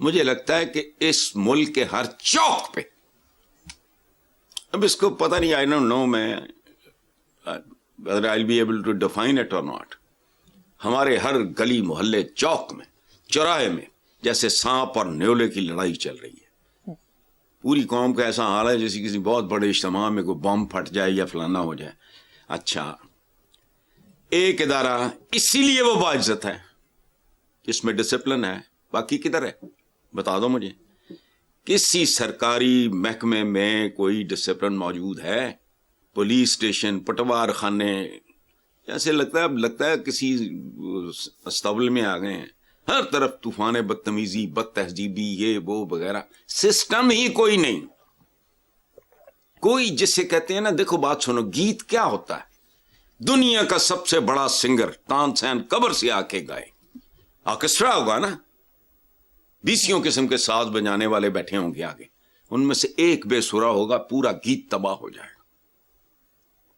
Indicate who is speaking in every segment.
Speaker 1: مجھے لگتا ہے کہ اس ملک کے ہر چوک پہ، اب اس کو پتہ نہیں، آئی ڈونٹ نو میں whether I'll be able to define it or not، ہمارے ہر گلی محلے چوک میں چوراہے میں جیسے سانپ اور نیولے کی لڑائی چل رہی ہے. پوری قوم کا ایسا حال ہے جیسے کسی بہت بڑے اجتماع میں کوئی بم پھٹ جائے یا فلانا ہو جائے. اچھا، ایک ادارہ اسی لیے وہ باعزت ہے جس میں ڈسپلن ہے، باقی کدھر ہے؟ بتا دو مجھے. کسی سرکاری محکمے میں کوئی ڈسپلن موجود ہے؟ پولیس اسٹیشن، پٹوار خانے، ایسے لگتا ہے کسی استبل میں آ گئے ہیں. ہر طرف طوفان بدتمیزی، بد تہذیبی، یہ وہ وغیرہ. سسٹم ہی کوئی نہیں. کوئی جسے کہتے ہیں نا، دیکھو بات سنو، گیت کیا ہوتا ہے؟ دنیا کا سب سے بڑا سنگر تانسین قبر سے آ کے گائے. آرکسٹرا ہوگا نا، 20 قسم کے ساز بجانے والے بیٹھے ہوں گے آگے، ان میں سے ایک بے سرا ہوگا، پورا گیت تباہ ہو جائے گا.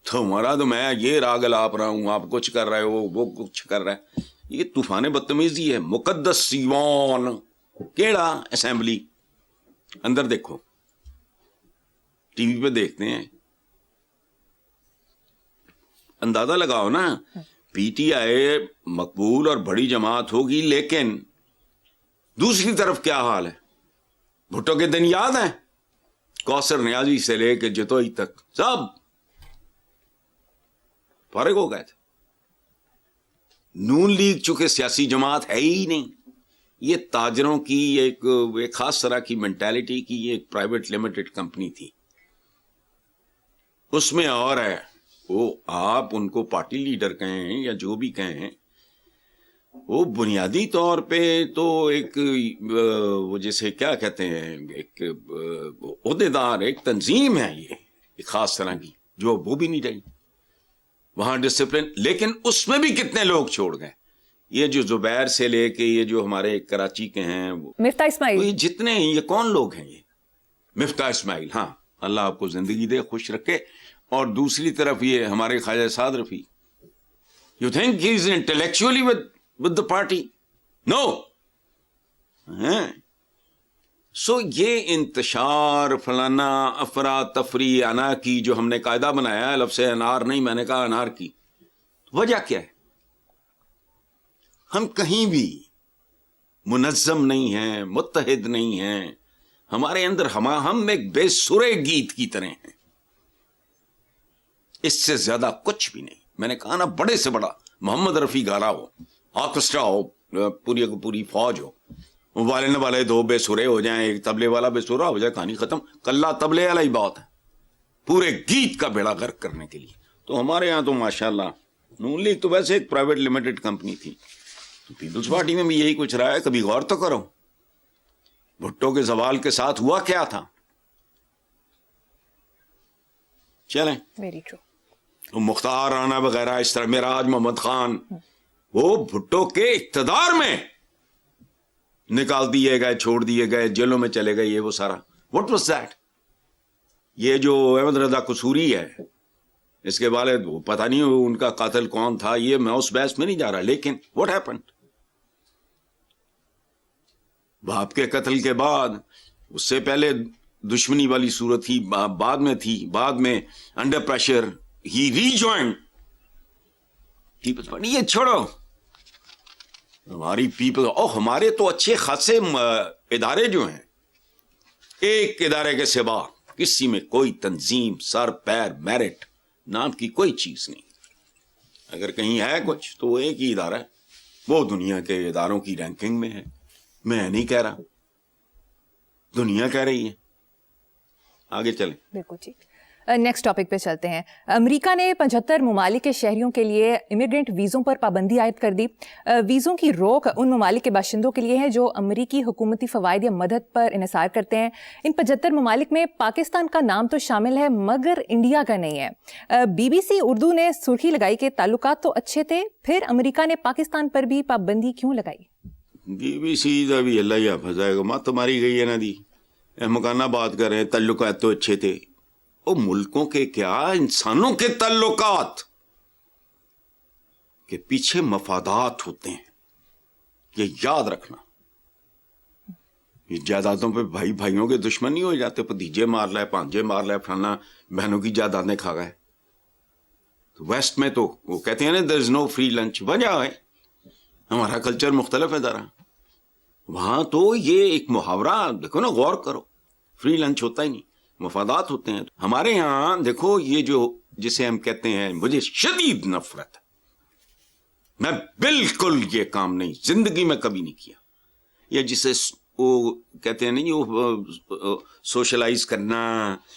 Speaker 1: تو ہمارا تو میں یہ راگ لاپ رہا ہوں، آپ کچھ کر رہے ہو، وہ کچھ کر رہا ہے. یہ طوفان بدتمیزی ہے. مقدس سیوان کیڑا اسمبلی، اندر دیکھو، ٹی وی پہ دیکھتے ہیں، اندازہ لگاؤ نا. پی ٹی آئی مقبول اور بڑی جماعت ہوگی، لیکن دوسری طرف کیا حال ہے؟ بھٹو کے دن یاد ہیں؟ کوثر نیازی سے لے کے جتوئی تک سب فارغ ہو گئے تھے. نون لیگ چونکہ سیاسی جماعت ہے ہی نہیں، یہ تاجروں کی ایک خاص طرح کی مینٹالٹی کی ایک پرائیویٹ لمیٹڈ کمپنی تھی. اس میں اور ہے، وہ آپ ان کو پارٹی لیڈر کہیں یا جو بھی کہیں، وہ بنیادی طور پہ تو ایک وہ جیسے کیا کہتے ہیں، ایک عہدیدار، ایک تنظیم ہے، یہ ایک خاص طرح کی، جو وہ بھی نہیں رہی وہاں ڈسپلن. لیکن اس میں بھی کتنے لوگ چھوڑ گئے. یہ جو زبیر سے لے کے یہ جو ہمارے کراچی کے ہیں،
Speaker 2: مفتاح اسماعیل،
Speaker 1: یہ جتنے ہیں، یہ کون لوگ ہیں؟ یہ مفتاح اسماعیل، ہاں اللہ آپ کو زندگی دے، خوش رکھے. اور دوسری طرف یہ ہمارے Khawaja Saad Rafique. You think he is intellectually with the party? No. So یہ انتشار، فلانا، افراتفری، انا کی جو ہم نے قاعدہ بنایا ہے، لفظ انار نہیں، میں نے کہا انار کی، وجہ کیا ہے؟ ہم کہیں بھی منظم نہیں ہیں، متحد نہیں ہیں. ہمارے اندر ہم ایک بے سرے گیت کی طرح ہیں، اس سے زیادہ کچھ بھی نہیں. میں نے کہا نا، بڑے سے بڑا محمد رفیع گالا ہو، آرکسٹرا ہو، پوری فوج ہو، والے نہ والے دو بے سرے ہو جائیں، ایک تبلے والا بے سرا ہو جائے، کہانی ختم. کلہ تبلے والا ہی بہت ہے پورے گیت کا بیڑا غرق کرنے کے لیے. تو ہمارے ہاں تو ماشاءاللہ نون لیگ تو ویسے ایک پرائیویٹ لمیٹڈ کمپنی تھی. پیپلز پارٹی میں بھی یہی کچھ رہا ہے. کبھی غور تو کرو، بھٹو کے زوال کے ساتھ ہوا کیا تھا؟ چلیں،
Speaker 2: ویری ٹرو.
Speaker 1: مختار رانا وغیرہ، اس طرح معراج محمد خان، وہ بھٹو کے اقتدار میں نکال دیے گئے، چھوڑ دیے گئے، جیلوں میں چلے گئے، یہ وہ سارا. What was that? یہ جو احمد رضا قصوری ہے، اس کے والد، پتہ نہیں ان کا قاتل کون تھا، یہ میں اس بحث میں نہیں جا رہا، لیکن واٹ ہیپنڈ؟ باپ کے قتل کے بعد، اس سے پہلے دشمنی والی صورت تھی، بعد میں انڈر پریشر ہی ری جوائنڈ پیپلز پارٹی. یہ چھوڑو، ہماری ہمارے تو اچھے خاصے ادارے جو ہیں، ایک ادارے کے سوا کسی میں کوئی تنظیم، سر پیر، میرٹ نام کی کوئی چیز نہیں. اگر کہیں ہے کچھ تو وہ ایک ہی ادارہ ہے، وہ دنیا کے اداروں کی رینکنگ میں ہے. میں نہیں کہہ رہا، دنیا کہہ رہی ہے. آگے چلیں.
Speaker 2: بالکل ٹھیک. نیکسٹ ٹاپک پہ چلتے ہیں. امریکہ نے 75 ممالک کے شہریوں کے لیے امیگرینٹ ویزوں پر پابندی عائد کر دی. ویزوں کی روک ان ممالک کے باشندوں کے لیے ہے جو امریکی حکومتی فوائد یا مدد پر انحصار کرتے ہیں. ان 75 ممالک میں پاکستان کا نام تو شامل ہے مگر انڈیا کا نہیں ہے. BBC اردو نے سرخی لگائی کہ تعلقات تو اچھے تھے، پھر امریکہ نے پاکستان پر بھی پابندی کیوں لگائی؟
Speaker 1: BBC دا بھی اللہ ہی حافظ آئے گا، ماں تمہاری گئی ہے نا دی. مکانہ بات کر رہے ہیں، تعلقات تو اچھے تھے. ملکوں کے کیا، انسانوں کے تعلقات کے پیچھے مفادات ہوتے ہیں، یہ یاد رکھنا. اس جائیدادوں پہ بھائی بھائیوں کے دشمن نہیں ہو جاتے؟ بھتیجے مار لائے، بھانجے مار لائے، فلانا بہنوں کی جائیدادیں کھا گئے. تو ویسٹ میں تو وہ کہتے ہیں نا there is no free lunch. وجہ ہے ہمارا کلچر مختلف ہے ذرا. وہاں تو یہ ایک محاورہ دیکھو نا، غور کرو، فری لنچ ہوتا ہی نہیں، مفادات ہوتے ہیں. ہمارے یہاں دیکھو یہ جو جسے ہم کہتے ہیں، مجھے شدید نفرت ہے، میں بالکل یہ کام نہیں، زندگی میں کبھی نہیں کیا. یا جسے وہ کہتے ہیں نہیں، وہ سوشلائز کرنا،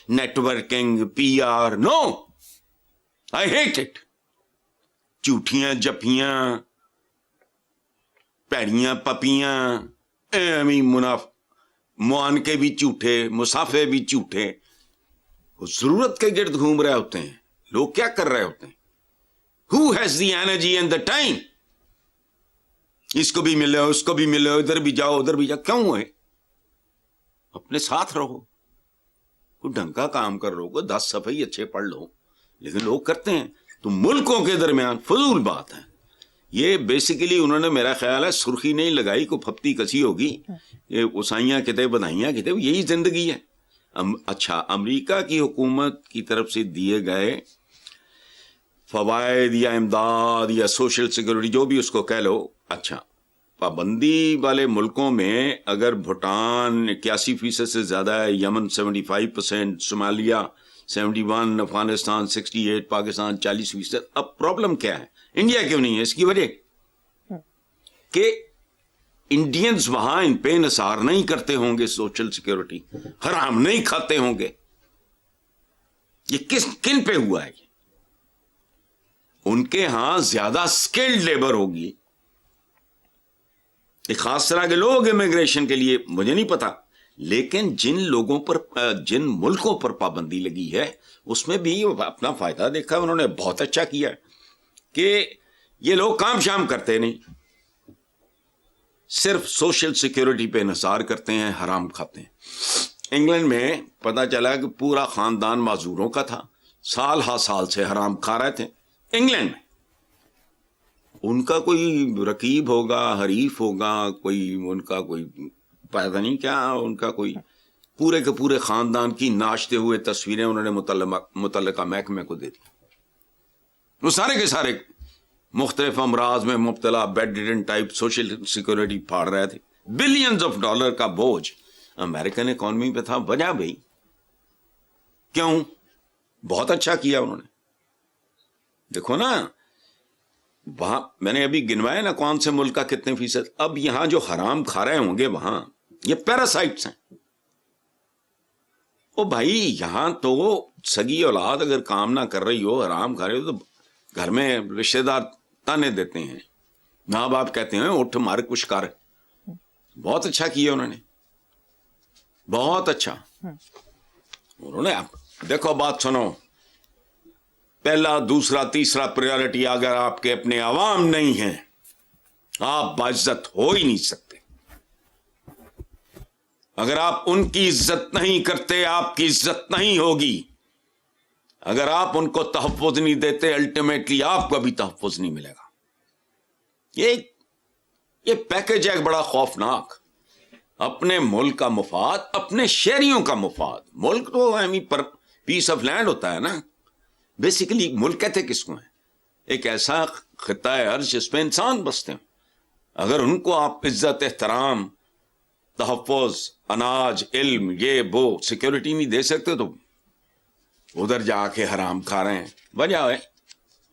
Speaker 1: networking, P R, no, I hate it. جھوٹیاں جپیاں، پیڑیاں پپیاں، معانکے بھی جھوٹے، مسافے بھی جھوٹے. وہ ضرورت کے گرد گھوم رہے ہوتے ہیں. لوگ کیا کر رہے ہوتے ہیں؟ Who has the energy and the time؟ اس کو بھی ملے، اس کو بھی ملے، ادھر بھی جاؤ ادھر بھی جاؤ. کیوں ہے؟ اپنے ساتھ رہو، کوئی ڈھنگ کا کام کر رہو، کوئی 10 صفحے ہی اچھے پڑھ لو. لیکن لوگ کرتے ہیں. تو ملکوں کے درمیان فضول بات ہے یہ. بیسیکلی انہوں نے میرا خیال ہے سرخی نہیں لگائی، کو پھپتی کسی ہوگی، یہ اسائیاں کتے بدھائیاں کتے، یہی زندگی ہے. اچھا، امریکہ کی حکومت کی طرف سے دیے گئے فوائد یا امداد یا سوشل سیکورٹی، جو بھی اس کو کہہ لو، اچھا، پابندی والے ملکوں میں اگر بھوٹان 81% سے زیادہ ہے، یمن 75%، صومالیہ 71، افغانستان 68، پاکستان 40%. اب پرابلم کیا ہے؟ انڈیا کیوں نہیں ہے؟ اس کی وجہ کہ انڈینز وہاں ان پہ انحصار نہیں کرتے ہوں گے، سوشل سیکورٹی حرام نہیں کھاتے ہوں گے. یہ کن پہ ہوا ہے؟ ان کے ہاں زیادہ سکلڈ لیبر ہوگی، ایک خاص طرح کے لوگ امیگریشن کے لیے، مجھے نہیں پتا. لیکن جن لوگوں پر، جن ملکوں پر پابندی لگی ہے، اس میں بھی اپنا فائدہ دیکھا انہوں نے. بہت اچھا کیا کہ یہ لوگ کام شام کرتے نہیں، صرف سوشل سیکورٹی پہ انحصار کرتے ہیں، حرام کھاتے ہیں. انگلینڈ میں پتا چلا کہ پورا خاندان معذوروں کا تھا، سال ہا سال سے حرام کھا رہے تھے انگلینڈ میں. ان کا کوئی رقیب ہوگا، حریف ہوگا، کوئی ان کا کوئی پتہ نہیں کیا، ان کا کوئی پورے کے پورے خاندان کی ناشتے ہوئے تصویریں انہوں نے متعلقہ محکمے کو دے دی. وہ سارے کے سارے مختلف امراض میں مبتلا، bedridden type, social security پھاڑ رہے تھے. بلینز آف ڈالر کا بوجھ امریکن اکانومی پہ تھا. وجہ بھائی کیوں؟ بہت اچھا کیا انہوں نے. دیکھو نا، وہاں میں نے ابھی گنوایا نا کون سے ملک کا کتنے فیصد. اب یہاں جو حرام کھا رہے ہوں گے وہاں، یہ پیراسائٹس ہیں. او بھائی، یہاں تو سگی اولاد اگر کام نہ کر رہی ہو، حرام کھا رہی ہو، تو گھر میں رشتے دار تانے دیتے ہیں، ماں باپ کہتے ہیں اٹھ مار کچھ کر. بہت اچھا کیا انہوں نے، بہت اچھا. انہوں نے دیکھو بات سنو، پہلا، دوسرا، تیسرا پریورٹی اگر آپ کے اپنے عوام نہیں ہیں، آپ باعزت ہو ہی نہیں سکتے. اگر آپ ان کی عزت نہیں کرتے، آپ کی عزت نہیں ہوگی. اگر آپ ان کو تحفظ نہیں دیتے، الٹیمیٹلی آپ کو بھی تحفظ نہیں ملے گا. یہ پیکج ہے بڑا خوفناک. اپنے ملک کا مفاد، اپنے شہریوں کا مفاد. ملک تو پر پیس آف لینڈ ہوتا ہے نا. بیسیکلی ملک کہتے کس کو ہیں؟ ایک ایسا خطہ ہے ارض جس پہ انسان بستے ہیں. اگر ان کو آپ عزت، احترام، تحفظ، اناج، علم، یہ وہ سیکورٹی نہیں دے سکتے، تو ادھر جا کے حرام کھا رہے ہیں. وجہ ہے.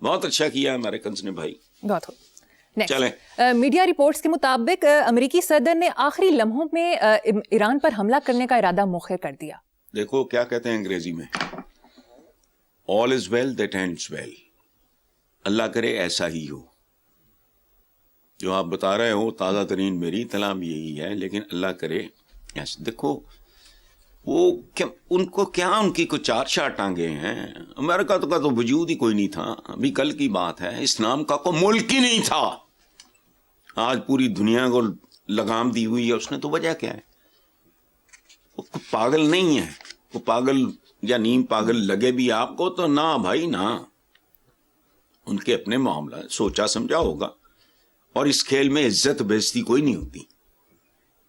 Speaker 1: بہت اچھا کیا امریکنز نے بھائی.
Speaker 2: بہت
Speaker 1: چلیں.
Speaker 2: میڈیا رپورٹس کے مطابق امریکی صدر نے آخری لمحوں میں ایران پر حملہ کرنے کا ارادہ مؤخر کر دیا.
Speaker 1: دیکھو کیا کہتے ہیں انگریزی میں، all is well that ends well. اللہ کرے ایسا ہی ہو. جو آپ بتا رہے ہو تازہ ترین میری اطلاع بھی یہی ہے، لیکن اللہ کرے ایسا. دیکھو وہ ان کو کیا، ان کی کچھ 4 ٹانگیں ہیں. امریکہ کا تو وجود ہی کوئی نہیں تھا. ابھی کل کی بات ہے، اسلام کا کوئی ملک ہی نہیں تھا. آج پوری دنیا کو لگام دی ہوئی ہے اس نے. تو وجہ کیا ہے؟ وہ پاگل نہیں ہے. وہ پاگل یا نیم پاگل لگے بھی آپ کو تو نہ بھائی نہ. ان کے اپنے معاملہ سوچا سمجھا ہوگا. اور اس کھیل میں عزت بے عزتی کوئی نہیں ہوتی.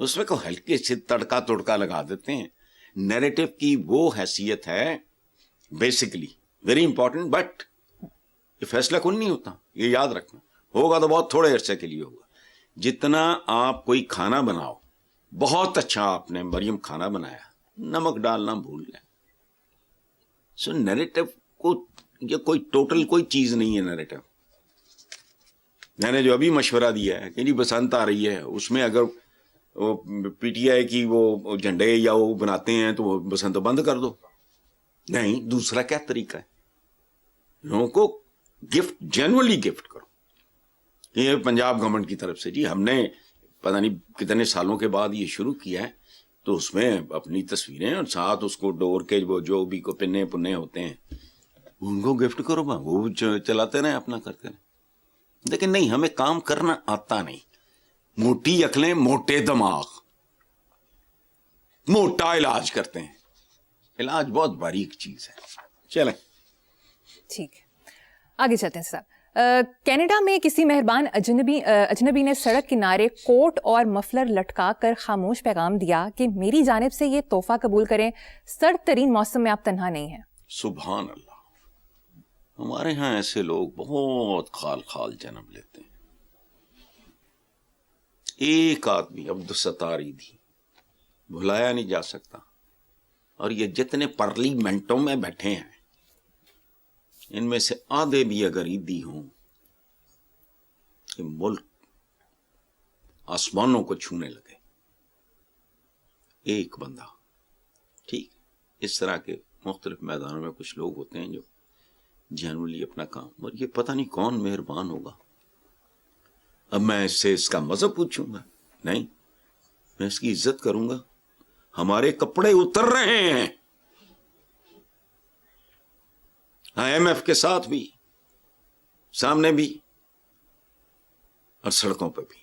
Speaker 1: اس میں کو ہلکے سے تڑکا تڑکا لگا دیتے ہیں. نیریٹو کی وہ حیثیت ہے بیسیکلی ویری امپورٹنٹ, بٹ یہ فیصلہ کن نہیں ہوتا, یہ یاد رکھنا. ہوگا تو بہت تھوڑے عرصے کے لیے ہوگا. جتنا آپ کوئی کھانا بناؤ, بہت اچھا آپ نے مریم کھانا بنایا, نمک ڈالنا بھول گئے. سو نیریٹو کو یہ کوئی ٹوٹل کوئی چیز نہیں ہے. نیریٹو میں نے جو ابھی مشورہ دیا ہے کہ جی بسنت آ رہی ہے, اس میں اگر وہ پی ٹی آئی کی وہ جھنڈے یا وہ بناتے ہیں تو وہ بسنت بند کر دو. نہیں, دوسرا کیا طریقہ ہے؟ لوگوں کو گفٹ, جنرلی گفٹ کرو. یہ پنجاب گورنمنٹ کی طرف سے جی ہم نے پتہ نہیں کتنے سالوں کے بعد یہ شروع کیا ہے, تو اس میں اپنی تصویریں اور ساتھ اس کو ڈور کے وہ جو بھی کو پنے پنے ہوتے ہیں ان کو گفٹ کرو, وہ چلاتے رہیں اپنا کرتے رہیں. لیکن نہیں, ہمیں کام کرنا آتا نہیں. موٹی عقلیں, موٹے دماغ, موٹا علاج کرتے ہیں. علاج بہت باریک چیز ہے. چلیں
Speaker 2: ٹھیک ہے, آگے چلتے ہیں صاحب. کینیڈا میں کسی مہربان اجنبی نے سڑک کنارے کوٹ اور مفلر لٹکا کر خاموش پیغام دیا کہ میری جانب سے یہ تحفہ قبول کریں, سرد ترین موسم میں آپ تنہا نہیں ہیں.
Speaker 1: سبحان اللہ. ہمارے ہاں ایسے لوگ بہت خال خال جنم لیتے ہیں. ایک آدمی عبدالستاری تھی, بھلایا نہیں جا سکتا. اور یہ جتنے پارلیمنٹوں میں بیٹھے ہیں ان میں سے آدھے بھی اگر عیدی ہوں کہ ملک آسمانوں کو چھونے لگے. ایک بندہ, ٹھیک, اس طرح کے مختلف میدانوں میں کچھ لوگ ہوتے ہیں جو جنرلی اپنا کام, اور یہ پتہ نہیں کون مہربان ہوگا. اب میں اس سے اس کا مذہب پوچھوں گا؟ نہیں, میں اس کی عزت کروں گا. ہمارے کپڑے اتر رہے ہیں IMF کے ساتھ بھی, سامنے بھی, اور سڑکوں پہ بھی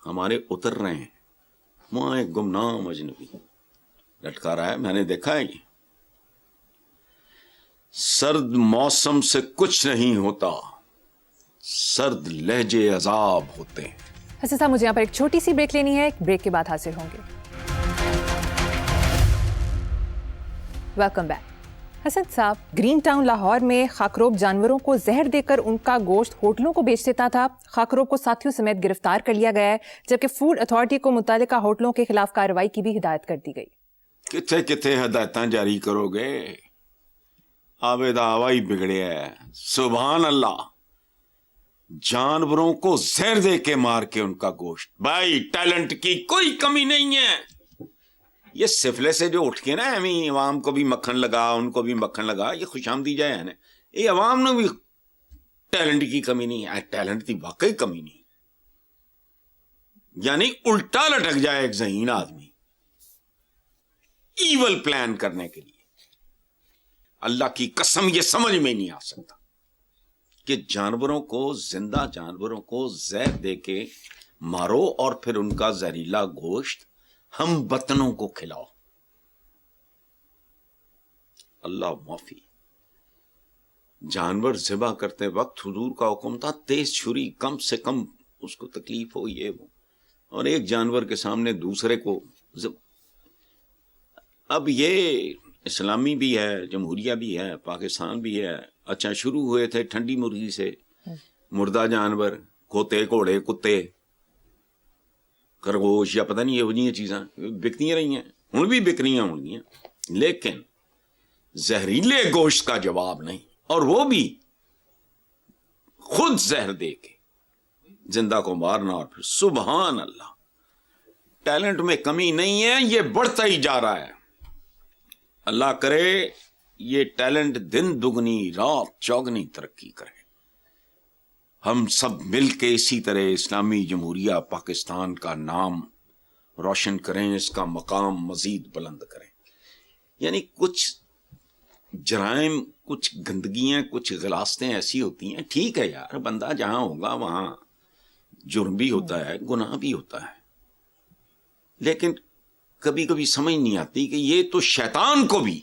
Speaker 1: ہمارے اتر رہے ہیں. وہاں ایک گمنام اجنبی لٹکا رہا ہے, میں نے دیکھا ہے. یہ سرد موسم سے کچھ نہیں ہوتا, سرد لہجے عذاب ہوتے ہیں.
Speaker 2: حسن صاحب مجھے یہاں پر ایک چھوٹی سی بریک لینی ہے, ایک بریک کے بعد حاصل ہوں گے. Welcome back. حسن صاحب, گرین ٹاؤن لاہور میں خاکروب جانوروں کو زہر دے کر ان کا گوشت ہوٹلوں کو بیچ دیتا تھا. خاکروب کو ساتھیوں سمیت گرفتار کر لیا گیا ہے, جبکہ فوڈ اتھارٹی کو متعلقہ ہوٹلوں کے خلاف کارروائی کی بھی ہدایت کر دی گئی.
Speaker 1: کتنے کتنے ہدایتاں جاری کرو گے؟ آبد آوائی بگڑے ہے. سبحان اللہ. جانوروں کو زہر دے کے مار کے ان کا گوشت. بھائی ٹیلنٹ کی کوئی کمی نہیں ہے. یہ سفلے سے جو اٹھ کے نا ہمیں عوام کو بھی مکھن لگا, ان کو بھی مکھن لگا, یہ خوش آمدی جائے ہے نا, یہ عوام نے بھی ٹیلنٹ کی کمی نہیں ہے. ٹیلنٹ کی واقعی کمی نہیں, یعنی الٹا لٹک جائے ایک ذہین آدمی ایول پلان کرنے کے لیے. اللہ کی قسم یہ سمجھ میں نہیں آ سکتا کہ جانوروں کو, زندہ جانوروں کو زہر دے کے مارو اور پھر ان کا زہریلا گوشت ہم وطنوں کو کھلاؤ. اللہ معافی. جانور ذبح کرتے وقت حضور کا حکم تھا تیز چھری, کم سے کم اس کو تکلیف ہو, یہ وہ, اور ایک جانور کے سامنے دوسرے کو اب یہ اسلامی بھی ہے, جمہوریہ بھی ہے, پاکستان بھی ہے. اچھا شروع ہوئے تھے ٹھنڈی مرغی سے, مردہ جانور, کھوتے, گھوڑے, کتے, خرگوش یا پتہ نہیں یہ چیزاں بکتی رہی ہیں, ہوں بھی بک رہی ہوں گی, لیکن زہریلے گوشت کا جواب نہیں, اور وہ بھی خود زہر دے کے زندہ کو مارنا. اور پھر سبحان اللہ, ٹیلنٹ میں کمی نہیں ہے, یہ بڑھتا ہی جا رہا ہے. اللہ کرے یہ ٹیلنٹ دن دگنی رات چوگنی ترقی کرے. ہم سب مل کے اسی طرح اسلامی جمہوریہ پاکستان کا نام روشن کریں, اس کا مقام مزید بلند کریں. یعنی کچھ جرائم, کچھ گندگیاں, کچھ غلاستیں ایسی ہوتی ہیں, ٹھیک ہے یار, بندہ جہاں ہوگا وہاں جرم بھی ہوتا ہے, گناہ بھی ہوتا ہے, لیکن کبھی کبھی سمجھ نہیں آتی کہ یہ تو شیطان کو بھی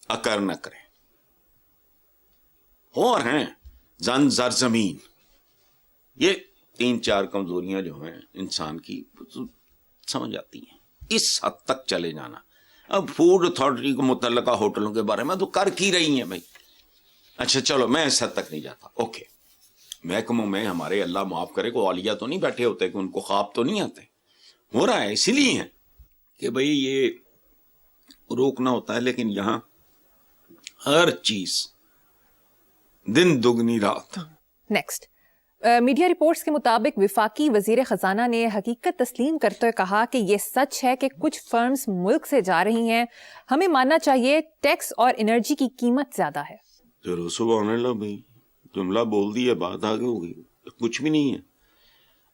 Speaker 1: اکر نہ کرے. اور ہیں زن زر زمین, یہ 3-4 کمزوریاں جو ہیں انسان کی سمجھ آتی ہیں. اس حد تک چلے جانا. اب فوڈ اتھارٹی کو متعلقہ ہوٹلوں کے بارے میں تو کر کی رہی ہیں بھائی. اچھا چلو میں اس حد تک نہیں جاتا. اوکے, محکموں میں ہمارے اللہ معاف کرے کو اولیاء تو نہیں بیٹھے ہوتے کہ ان کو خواب تو نہیں آتے. ہو رہا ہے اسی لیے ہے کہ بھئی یہ روکنا ہوتا ہے, لیکن یہاں ہر چیز دن دگنی رات.
Speaker 2: نیکسٹ, میڈیا رپورٹس کے مطابق وفاقی وزیر خزانہ نے حقیقت تسلیم کرتے ہوئے کہا کہ یہ سچ ہے کہ کچھ فرمز ملک سے جا رہی ہیں, ہمیں ماننا چاہیے ٹیکس اور انرجی کی قیمت زیادہ ہے.
Speaker 1: چلو سبحان اللہ بھائی, جملہ بول دیا, بات آگے ہوگی, کچھ بھی نہیں ہے.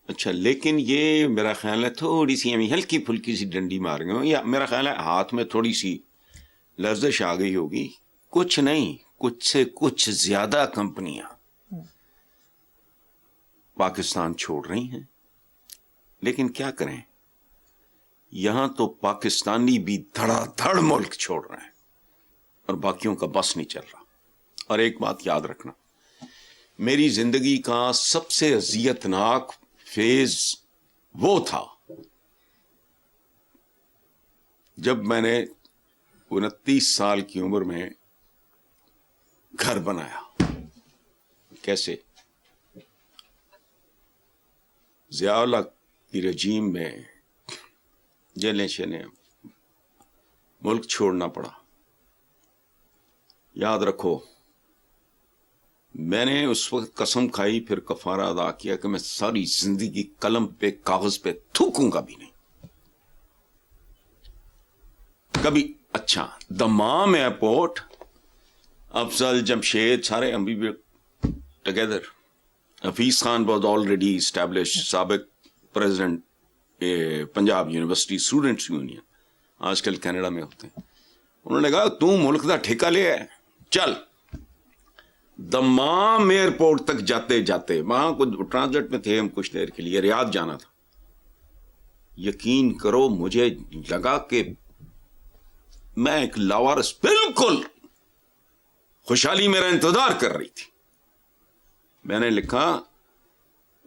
Speaker 1: اچھا لیکن یہ میرا خیال ہے تھوڑی سی ہمیں ہلکی پھلکی سی ڈنڈی مار گئے, یا میرا خیال ہے ہاتھ میں تھوڑی سی لرزش آ گئی ہوگی. کچھ نہیں, کچھ سے کچھ زیادہ کمپنیاں پاکستان چھوڑ رہی ہیں. لیکن کیا کریں, یہاں تو پاکستانی بھی دھڑا دھڑ ملک چھوڑ رہے ہیں اور باقیوں کا بس نہیں چل رہا. اور ایک بات یاد رکھنا, میری زندگی کا سب سے اذیتناک فیز وہ تھا جب میں نے 29 سال کی عمر میں گھر بنایا. کیسے؟ ضیاء الحق کی رجیم میں جیلیں شیلیں ملک چھوڑنا پڑا. یاد رکھو, میں نے اس وقت قسم کھائی, پھر کفارہ ادا کیا کہ میں ساری زندگی قلم پہ کاغذ پہ تھوکوں گا بھی نہیں کبھی. اچھا, دمام ایئرپورٹ, افضل, جمشید, سارے ہم بھی together. Hafeez Khan was already establish, سابق president Punjab university students union, آج کل کینیڈا میں ہوتے ہیں. انہوں نے کہا تو ملک کا ٹھیکہ لے ہے, چل. دمام ایئرپورٹ تک جاتے جاتے, وہاں کچھ ٹرانزٹ میں تھے ہم کچھ دیر کے لیے, ریاض جانا تھا. یقین کرو مجھے لگا کہ میں ایک لاوارث, بالکل خوشحالی میرا انتظار کر رہی تھی. میں نے لکھا,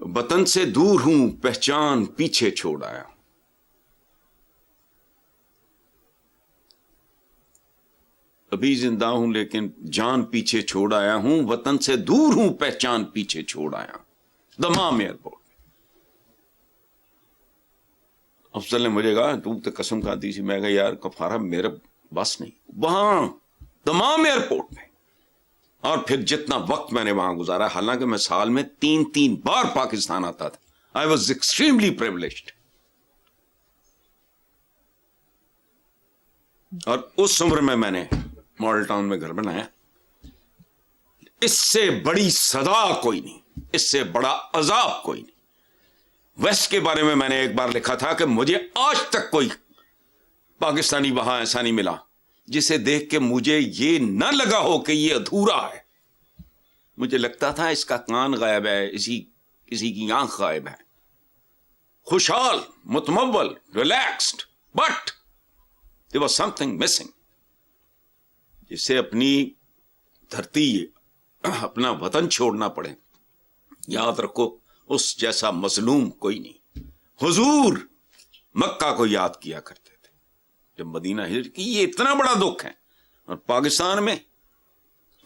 Speaker 1: وطن سے دور ہوں پہچان پیچھے چھوڑ آیا. ابھی زندہ ہوں لیکن جان پیچھے چھوڑ آیا ہوں, وطن سے دور ہوں پہچان پیچھے چھوڑ آیا. Dammam airport. افضل نے مجھے کہا تو قسم کھاتی سی. میں کہا یار کفارہ میرا بس نہیں. وہاں تمام ایئرپورٹ میں, اور پھر جتنا وقت میں نے وہاں گزارا, حالانکہ میں سال میں 3 بار پاکستان آتا تھا. I was extremely privileged. اور اس عمر میں نے ماڈل ٹاؤن میں گھر بنایا. اس سے بڑی سزا کوئی نہیں, اس سے بڑا عذاب کوئی نہیں. ویسٹ کے بارے میں نے ایک بار لکھا تھا کہ مجھے آج تک کوئی پاکستانی وہاں ایسا نہیں ملا جسے دیکھ کے مجھے یہ نہ لگا ہو کہ یہ ادھورا ہے. مجھے لگتا تھا اس کا کان غائب ہے, کسی کی آنکھ غائب ہے. خوشحال, متمول, relaxed, but there was something missing. جسے اپنی دھرتی, اپنا وطن چھوڑنا پڑے. یاد رکھو اس جیسا مظلوم کوئی نہیں. حضور مکہ کو یاد کیا کرتے تھے جب مدینہ ہجرت کی. یہ اتنا بڑا دکھ ہے, اور پاکستان میں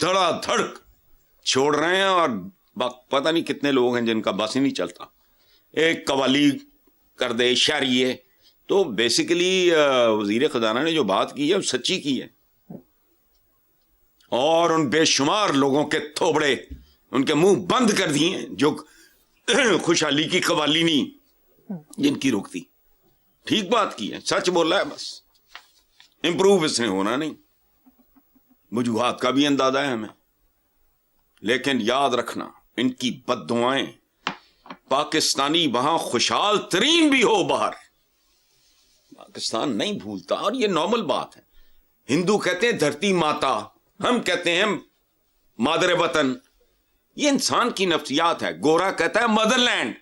Speaker 1: دھڑا دھڑ چھوڑ رہے ہیں, اور پتہ نہیں کتنے لوگ ہیں جن کا بس ہی نہیں چلتا. ایک قوالی کر دے, شہریے. تو بیسیکلی وزیر خزانہ نے جو بات کی ہے وہ سچی کی ہے, اور ان بے شمار لوگوں کے تھوبڑے ان کے منہ بند کر دیے ہیں جو خوشحالی کی قوالی نہیں جن کی رکتی. ٹھیک بات کی ہے, سچ بول رہا ہے, بس امپروو اس نے ہونا نہیں. وجوہات کا بھی اندازہ ہے ہمیں, لیکن یاد رکھنا ان کی بد دعائیں, پاکستانی وہاں خوشحال ترین بھی ہو باہر, پاکستان نہیں بھولتا. اور یہ نارمل بات ہے. ہندو کہتے ہیں دھرتی ماتا, ہم کہتے ہیں مادر وطن. یہ انسان کی نفسیات ہے. گورا کہتا ہے مدر لینڈ.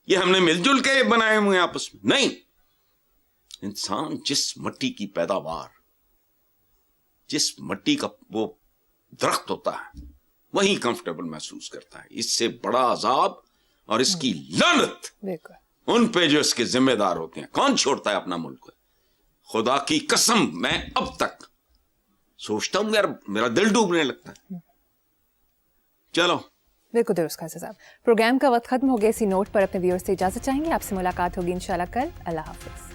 Speaker 1: یہ ہم نے مل جل کے بنائے ہوئے ہیں آپس میں. نہیں, انسان جس مٹی کی پیداوار, جس مٹی کا وہ درخت ہوتا ہے, وہی کمفرٹیبل محسوس کرتا ہے. اس سے بڑا عذاب اور اس کی لعنت
Speaker 2: بالکل
Speaker 1: ان پہ جو اس کے ذمہ دار ہوتے ہیں. کون چھوڑتا ہے اپنا ملک؟ خدا کی قسم میں اب تک سوچتا ہوں یار میرا دل ڈوبنے لگتا ہے. چلو
Speaker 2: بالکل درست کہا صاحب. پروگرام کا وقت ختم ہو گیا. اسی نوٹ پر اپنے ویورز سے اجازت چاہیں گے. آپ سے ملاقات ہوگی انشاءاللہ کل. اللہ حافظ.